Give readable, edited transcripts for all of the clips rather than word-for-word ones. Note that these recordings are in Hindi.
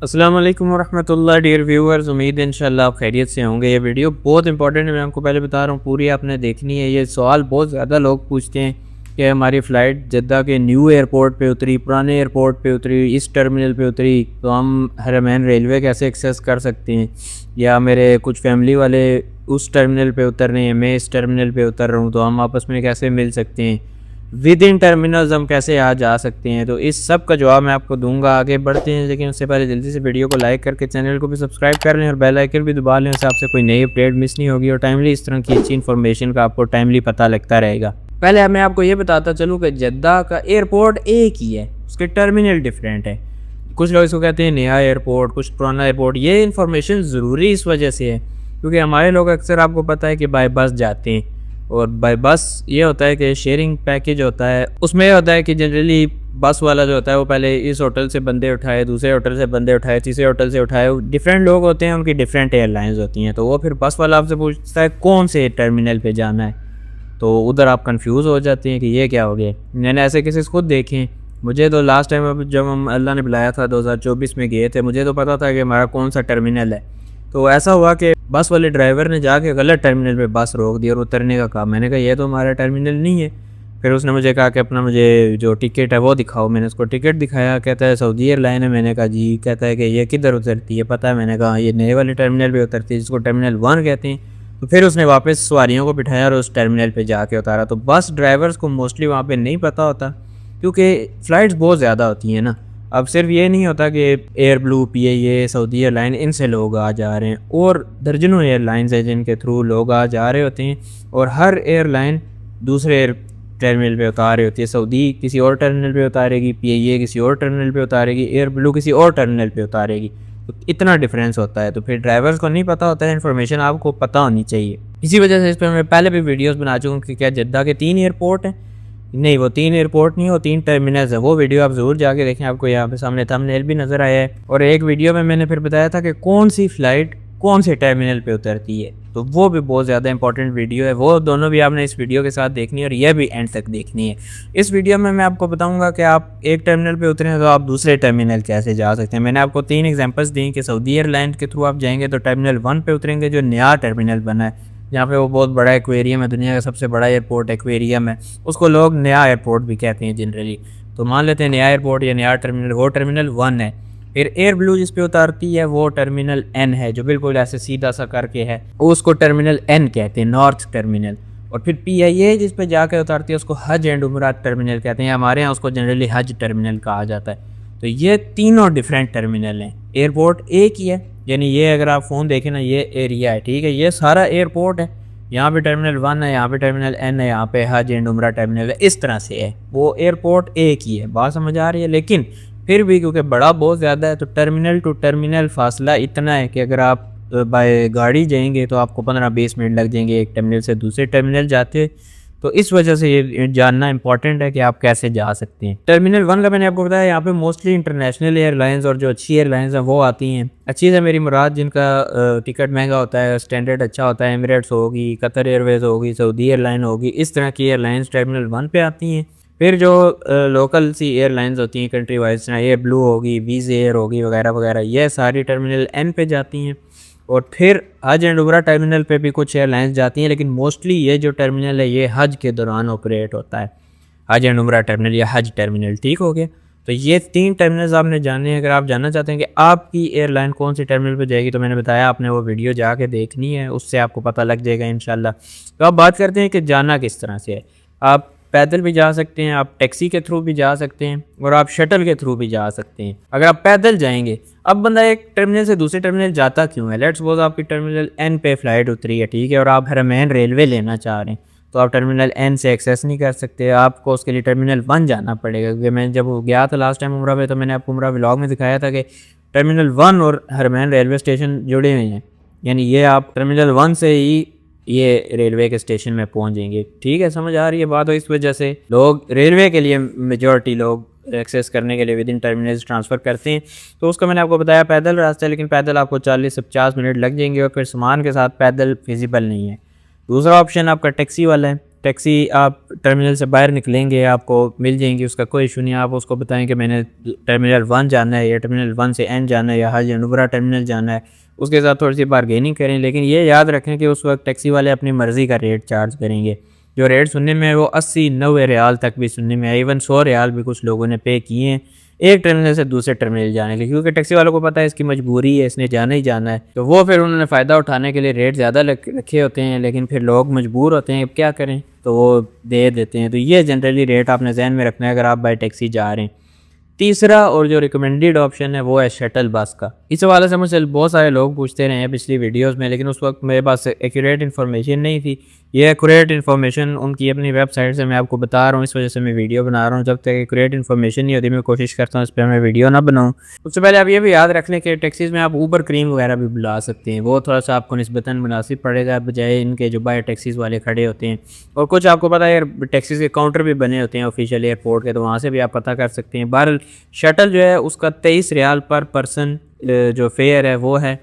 अस्सलाम वालेकुम वरहमतुल्लाह डियर व्यूअर्स, उम्मीद है इंशाल्लाह आप खैरियत से होंगे। ये वीडियो बहुत इंपॉर्टेंट है, मैं आपको पहले बता रहा हूँ, पूरी आपने देखनी है। ये सवाल बहुत ज़्यादा लोग पूछते हैं कि हमारी फ़्लाइट जद्दा के न्यू एयरपोर्ट पे उतरी, पुराने एयरपोर्ट पे उतरी, इस टर्मिनल पे उतरी, तो हम हरमैन रेलवे कैसे एक्सेस कर सकते हैं, या मेरे कुछ फैमिली वाले उस टर्मिनल पे उतर रहे हैं, मैं इस टर्मिनल पे उतर रहा हूँ, तो हम आपस में कैसे मिल सकते हैं, विद इन टर्मिनल्स हम कैसे आ जा सकते हैं। तो इस सब का जवाब मैं आपको दूंगा। आगे बढ़ते हैं, लेकिन उससे पहले जल्दी से वीडियो को लाइक करके चैनल को भी सब्सक्राइब कर लें और बेल आइकन भी दबा लें, उससे आपसे कोई नई अपडेट मिस नहीं होगी और टाइमली इस तरह की अच्छी इन्फॉर्मेशन का आपको टाइमली पता लगता रहेगा। पहले मैं आपको ये बताता चलूँ कि जद्दा का एयरपोर्ट एक ही है, उसके टर्मिनल डिफरेंट है। कुछ लोग इसको कहते हैं नया एयरपोर्ट, कुछ पुराना एयरपोर्ट। ये इन्फॉर्मेशन ज़रूरी इस वजह से है क्योंकि हमारे लोग अक्सर, आपको पता है कि बाय बस जाते हैं, और बाय बस ये होता है कि शेयरिंग पैकेज होता है। उसमें यह होता है कि जनरली बस वाला जो होता है वो पहले इस होटल से बंदे उठाए, दूसरे होटल से बंदे उठाए, तीसरे होटल से उठाए। डिफरेंट लोग होते हैं, उनकी डिफरेंट एयरलाइंस होती हैं, तो वो फिर बस वाला आपसे पूछता है कौन से टर्मिनल पे जाना है, तो उधर आप कंफ्यूज हो जाते हैं कि ये क्या हो गया। मैंने ऐसे केसेस खुद देखे हैं। मुझे तो लास्ट टाइम जब हम अल्लाह ने बुलाया था 2024 में गए थे, मुझे तो पता था कि हमारा कौन सा टर्मिनल है। तो ऐसा हुआ कि बस वाले ड्राइवर ने जाके गलत टर्मिनल पे बस रोक दी और उतरने का कहा। मैंने कहा ये तो हमारा टर्मिनल नहीं है। फिर उसने मुझे कहा कि अपना मुझे जो टिकट है वो दिखाओ। मैंने उसको टिकट दिखाया, कहता है सऊदी एयरलाइन है। मैंने कहा जी। कहता है कि ये किधर उतरती है, पता है? मैंने कहा ये नए वाले टर्मिनल पे उतरती है, जिसको टर्मिनल 1 कहते हैं। तो फिर उसने वापस सवारियों को बिठाया और उस टर्मिनल पे जाके उतारा। तो बस ड्राइवर्स को मोस्टली वहाँ पे नहीं पता होता क्योंकि फ़्लाइट्स बहुत ज़्यादा होती हैं ना। अब सिर्फ ये नहीं होता कि air blue, PIA, Saudi airline, इनसे लोग आ जा रहे हैं, और दर्जनों एयरलाइंस हैं जिनके थ्रू लोग आ जा रहे होते हैं, और हर एयरलाइन दूसरे टर्मिनल पे उतार रही होती है। सऊदी किसी और टर्मिनल पे उतारेगी, PIA किसी और टर्मिनल पे उतारेगी, एयर ब्लू किसी और टर्मिनल पे उतारेगी। तो इतना डिफरेंस होता है। तो फिर ड्राइवर्स को नहीं पता होता है, इन्फॉर्मेशन आपको पता होनी चाहिए। इसी वजह से इस पर मैं पहले भी वीडियोस बना चुका हूँ कि क्या जद्दा के 3 एयरपोर्ट हैं। नहीं, वो 3 एयरपोर्ट नहीं, वो 3 टर्मिनल्स हैं। वो वीडियो आप ज़रूर जाके देखें, आपको यहाँ पे सामने थंबनेल भी नज़र आया है। और एक वीडियो में मैंने फिर बताया था कि कौन सी फ़्लाइट कौन से टर्मिनल पे उतरती है, तो वो भी बहुत ज़्यादा इंपॉर्टेंट वीडियो है। वो दोनों भी आपने इस वीडियो के साथ देखनी है और यह भी एंड तक देखनी है। इस वीडियो में मैं आपको बताऊंगा कि आप एक टर्मिनल पे उतरें तो आप दूसरे टर्मिनल कैसे जा सकते हैं। मैंने आपको 3 एग्जांपल्स दी कि सऊदी एयरलाइन के थ्रू आप जाएंगे तो टर्मिनल 1 पे उतरेंगे, जो नया टर्मिनल बना है, जहाँ पे वो बहुत बड़ा एक्वेरियम है, दुनिया का सबसे बड़ा एयरपोर्ट एक्वेरियम है। उसको लोग नया एयरपोर्ट भी कहते हैं जनरली। तो मान लेते हैं नया एयरपोर्ट या नया टर्मिनल, वो टर्मिनल 1 है। फिर एयर ब्लू जिस पे उतारती है वो टर्मिनल N है, जो बिल्कुल ऐसे सीधा सा करके है, उसको टर्मिनल N कहते हैं, नॉर्थ टर्मिनल। और फिर PIA जिस पे जाकर उतारती है उसको हज एंड उमरा टर्मिनल कहते हैं, हमारे यहाँ उसको जनरली हज टर्मिनल कहा जाता है। तो ये तीनों डिफरेंट टर्मिनल हैं। एयरपोर्ट एक ही है, यानी ये अगर आप फ़ोन देखें ना, ये एरिया है, ठीक है, ये सारा एयरपोर्ट है। यहाँ पे टर्मिनल 1 है, यहाँ पे टर्मिनल N है, यहाँ पे हज एंड उमरा टर्मिनल है, इस तरह से है। वो एयरपोर्ट एक ही है, बात समझ आ रही है? लेकिन फिर भी क्योंकि बड़ा बहुत ज़्यादा है, तो टर्मिनल टू टर्मिनल फासला इतना है कि अगर आप बाय गाड़ी जाएंगे तो आपको 15-20 मिनट लग जाएंगे एक टर्मिनल से दूसरे टर्मिनल जाते। तो इस वजह से ये जानना इंपॉर्टेंट है कि आप कैसे जा सकते हैं। टर्मिनल 1 का मैंने आपको बताया, यहाँ पे मोस्टली इंटरनेशनल एयरलाइंस और जो अच्छी एयरलाइंस हैं वो आती हैं। अच्छी से मेरी मुराद जिनका टिकट महंगा होता है, स्टैंडर्ड अच्छा होता है, एमिरेट्स होगी, कतर एयरवेज़ होगी, सऊदी एयरलाइन होगी, इस तरह की एयरलाइंस टर्मिनल 1 पे आती हैं। फिर जो लोकल सी एयरलाइंस होती हैं कंट्री वाइज, एयर ब्लू होगी, वीज़ एयर होगी, वगैरह वगैरह, ये सारी टर्मिनल N पे जाती हैं। और फिर हज एंड उमरा टर्मिनल पे भी कुछ एयरलाइंस जाती हैं, लेकिन मोस्टली ये जो टर्मिनल है ये हज के दौरान ऑपरेट होता है, हज एंड उमरा टर्मिनल या हज टर्मिनल, ठीक हो गया। तो ये 3 टर्मिनल्स आपने जाने हैं। अगर आप जानना चाहते हैं कि आपकी एयरलाइन कौन सी टर्मिनल पे जाएगी, तो मैंने बताया आपने वो वीडियो जाके देखनी है, उससे आपको पता लग जाएगा इंशाल्लाह। तो अब बात करते हैं कि जाना किस तरह से है। आप पैदल भी जा सकते हैं, आप टैक्सी के थ्रू भी जा सकते हैं, और आप शटल के थ्रू भी जा सकते हैं। अगर आप पैदल जाएंगे, अब बंदा एक टर्मिनल से दूसरे टर्मिनल जाता क्यों है? लेट्स सपोज आपकी टर्मिनल N पे फ़्लाइट उतरी है, ठीक है, और आप हरमैन रेलवे लेना चाह रहे हैं, तो आप टर्मिनल N से एक्सेस नहीं कर सकते, आपको उसके लिए टर्मिनल 1 जाना पड़ेगा। क्योंकि मैं जब गया था लास्ट टाइम उमरा पे, तो मैंने आपको उमरा व्लॉग में दिखाया था कि टर्मिनल 1 और हरमैन रेलवे स्टेशन जुड़े हुए हैं, यानी ये आप टर्मिनल 1 से ही ये रेलवे के स्टेशन में पहुंच जाएंगे। ठीक है, समझ आ रही है बात? तो इस वजह से लोग रेलवे के लिए, मेजॉरिटी लोग एक्सेस करने के लिए विद इन टर्मिनल्स ट्रांसफ़र करते हैं। तो उसका मैंने आपको बताया पैदल रास्ता है, लेकिन पैदल आपको 40 से 50 मिनट लग जाएंगे और फिर सामान के साथ पैदल फिजिबल नहीं है। दूसरा ऑप्शन आपका टैक्सी वाला है। टैक्सी आप टर्मिनल से बाहर निकलेंगे आपको मिल जाएंगी, उसका कोई इशू नहीं। आप उसको बताएं कि मैंने टर्मिनल 1 जाना है या टर्मिनल 1 से एन जाना है या हाजी नुबरा टर्मिनल जाना है, उसके साथ थोड़ी सी बारगेनिंग करें। लेकिन ये याद रखें कि उस वक्त टैक्सी वाले अपनी मर्ज़ी का रेट चार्ज करेंगे। जो रेट सुनने में वो 80-90 रियाल तक भी सुनने में है, इवन 100 रियाल भी कुछ लोगों ने पे किए हैं एक टर्मिनल से दूसरे टर्मिनल जाने के लिए, क्योंकि टैक्सी वालों को पता है इसकी मजबूरी है, इसने जाना ही जाना है। तो वो फिर उन्होंने फ़ायदा उठाने के लिए रेट ज़्यादा रखे होते हैं, लेकिन फिर लोग मजबूर होते हैं, अब क्या करें, तो वो दे देते हैं। तो ये जनरली रेट आपने जहन में रखना है अगर आप बाय टैक्सी जा रहे हैं। तीसरा और जो रिकमेंडेड ऑप्शन है वो है शटल बस का। इस हवाले से मुझसे बहुत सारे लोग पूछते रहे हैं पिछली वीडियोस में, लेकिन उस वक्त मेरे पास एक्यूरेट इन्फॉर्मेशन नहीं थी। ये एक्यूरेट इन्फॉर्मेशन उनकी अपनी वेबसाइट से मैं आपको बता रहा हूँ, इस वजह से मैं वीडियो बना रहा हूँ। जब तक एक्यूरेट इन्फॉर्मेशन नहीं होती मैं कोशिश करता हूँ इस पर मैं वीडियो ना बनाऊँ। सबसे पहले आप ये भी याद रख लें कि टैक्सीज़ में आप ऊबर क्रीम वगैरह भी बुला सकते हैं, वो थोड़ा सा आपको निस्बतन मुनासिब पड़ेगा बजाय इनके जो बाय टैक्सीज़ वाले खड़े होते हैं। और कुछ आपको पता है टैक्सीज़ के काउंटर भी बने होते हैं ऑफिशियल एयरपोर्ट के, तो वहाँ से भी आप पता कर सकते हैं। बहरहाल शटल जो है उसका 23 रियाल पर पर्सन जो फेयर है वो है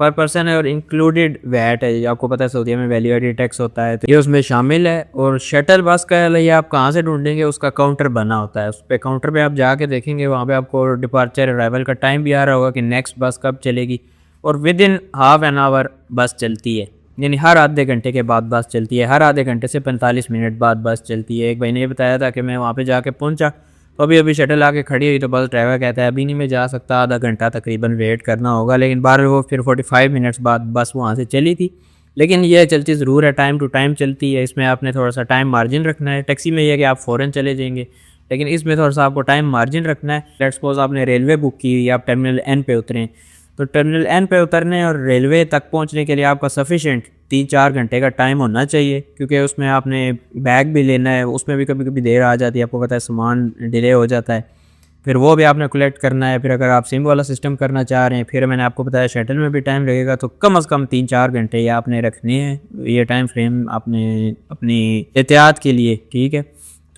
पर पर्सन है, और इंक्लूडेड वैट है। आपको पता है सऊदीया में वैल्यू एडेड टैक्स होता है, तो ये उसमें शामिल है। और शटल बस का ये आप कहाँ से ढूंढेंगे, उसका काउंटर बना होता है, उस पर काउंटर पे आप जाके देखेंगे, वहाँ पे आपको डिपार्चर अराइवल का टाइम भी आ रहा होगा कि नेक्स्ट बस कब चलेगी। और with in half an hour बस चलती है, यानी हर आधे घंटे के बाद बस चलती है, हर आधे घंटे से 45 मिनट बाद बस चलती है। एक भाई ने ये बताया था कि मैं वहाँ पे जाके पहुँचा तो अभी शटल आके खड़ी हुई, तो बस ड्राइवर कहता है अभी नहीं मैं जा सकता, आधा घंटा तकरीबन वेट करना होगा। लेकिन बार वो फिर 45 मिनट्स बाद बस वहाँ से चली थी। लेकिन ये चलती ज़रूर है, टाइम टू टाइम चलती है, इसमें आपने थोड़ा सा टाइम मार्जिन रखना है। टैक्सी में यह है कि आप फ़ौरन चले जाएंगे, लेकिन इसमें थोड़ा सा आपको टाइम मार्जिन रखना है। लेट्स सपोज आपने रेलवे बुक की हुई, आप टर्मिनल एन पे उतरें, तो टर्मिनल एन पे उतरने और रेलवे तक पहुंचने के लिए आपका सफिशेंट 3-4 घंटे का टाइम होना चाहिए, क्योंकि उसमें आपने बैग भी लेना है, उसमें भी कभी कभी देर आ जाती है, आपको पता है सामान डिले हो जाता है, फिर वो भी आपने कलेक्ट करना है। फिर अगर आप सिम वाला सिस्टम करना चाह रहे हैं, फिर मैंने आपको बताया शटल में भी टाइम लगेगा, तो कम से कम 3-4 घंटे ये आपने रखने हैं। ये टाइम फ्रेम आपने अपनी एहतियात के लिए, ठीक है।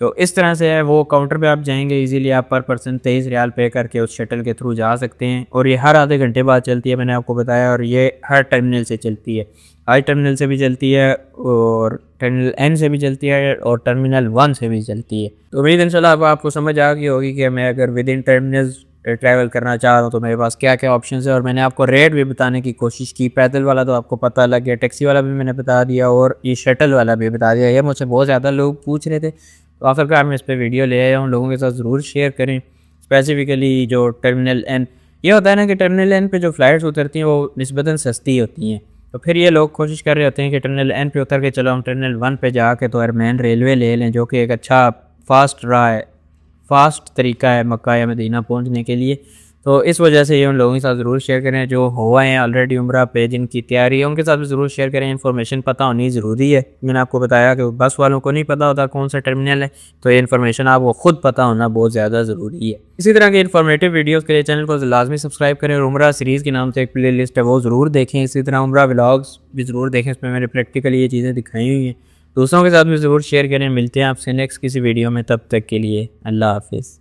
तो इस तरह से है, वो काउंटर पे आप जाएंगे इजीली, आप पर पर्सन 23 रियाल पे करके उस शटल के थ्रू जा सकते हैं। और ये हर आधे घंटे बाद चलती है, मैंने आपको बताया, और ये हर टर्मिनल से चलती है, हाई टर्मिनल से भी चलती है और टर्मिनल एन से भी चलती है और टर्मिनल 1 से भी चलती है। तो उम्मीद इंशाल्लाह अब आपको समझ आ गई होगी कि मैं अगर विद इन टर्मिनल ट्रैवल करना चाह रहा हूँ तो मेरे पास क्या क्या ऑप्शन है, और मैंने आपको रेट भी बताने की कोशिश की। पैदल वाला तो आपको पता लग गया, टैक्सी वाला भी मैंने बता दिया, और ये शटल वाला भी बता दिया। ये मुझसे बहुत ज़्यादा लोग पूछ रहे थे, तो आखिरकार मैं इस पर वीडियो ले आया हूँ, लोगों के साथ ज़रूर शेयर करें। स्पेसिफिकली जो टर्मिनल एन, ये होता है ना कि टर्मिनल एन पे जो फ़्लाइट्स उतरती हैं वो निस्बतन सस्ती होती हैं, तो फिर ये लोग कोशिश कर रहे होते हैं कि टर्मिनल एन पे उतर के चलो हम टर्मिनल 1 पे जाके तो अरमैन रेलवे ले लें, जो कि एक अच्छा फास्ट तरीका है मक्का या मदीना पहुंचने के लिए। तो इस वजह से ये उन लोगों के साथ ज़रूर शेयर करें जो हुआ है ऑलरेडी उम्रा पे, जिनकी तैयारी है, उनके साथ भी ज़रूर शेयर करें। इन्फॉर्मेशन पता होनी ज़रूरी है। मैंने आपको बताया कि बस वालों को नहीं पता होता कौन सा टर्मिनल है, तो ये इन्फॉर्मेशन आपको खुद पता होना बहुत ज़्यादा ज़रूरी है। इसी तरह के इन्फॉर्मेटिव वीडियोज़ के लिए चैनल को लाजमी सब्सक्राइब करें, और उम्रा सीरीज़ के नाम से एक प्ले लिस्ट है वो ज़रूर देखें। इसी तरह उम्रा व्लॉग्स भी ज़रूर देखें, इसमें मैंने प्रैक्टिकली ये चीज़ें दिखाई हुई हैं। दूसरों के साथ भी ज़रूर शेयर करें। मिलते हैं आपसे नेक्स्ट किसी वीडियो में, तब तक के लिए अल्लाह हाफिज़।